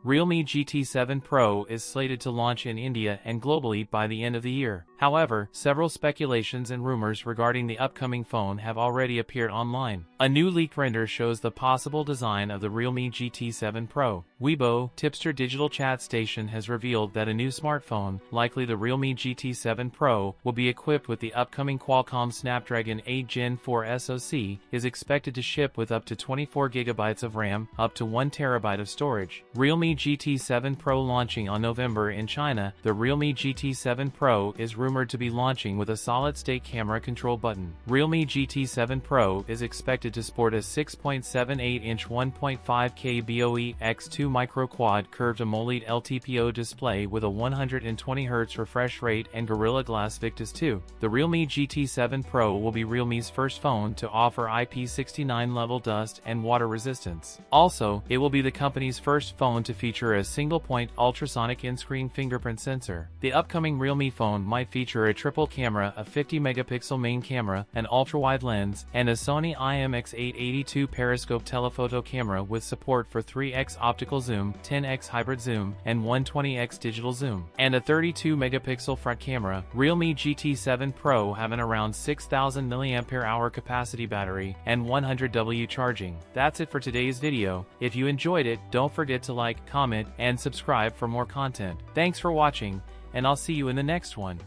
Realme GT 7 Pro is slated to launch in India and globally by the end of the year. However, several speculations and rumors regarding the upcoming phone have already appeared online. A new leak render shows the possible design of the Realme GT 7 Pro. Weibo, tipster digital chat station, has revealed that a new smartphone, likely the Realme GT 7 Pro, will be equipped with the upcoming Qualcomm Snapdragon 8 Gen 4 SoC, is expected to ship with up to 24GB of RAM, up to 1TB of storage. Realme GT 7 Pro launching on November in China. The Realme GT 7 Pro is rumored to be launching with a solid-state camera control button. Realme GT 7 Pro is expected to sport a 6.78-inch 1.5K BOE x 2 micro quad curved AMOLED LTPO display with a 120Hz refresh rate and Gorilla Glass Victus 2. The Realme GT 7 Pro will be Realme's first phone to offer IP69 level dust and water resistance. Also, it will be the company's first phone to feature a single-point ultrasonic in-screen fingerprint sensor. The upcoming Realme phone might feature a triple camera, a 50-megapixel main camera, an ultra-wide lens, and a Sony IMX882 periscope telephoto camera with support for 3x optical zoom, 10x hybrid zoom, and 120x digital zoom, and a 32-megapixel front camera. Realme GT 7 Pro have an around 6,000 mAh capacity battery and 100W charging. That's it for today's video. If you enjoyed it, don't forget to like, comment, and subscribe for more content. Thanks for watching, and I'll see you in the next one.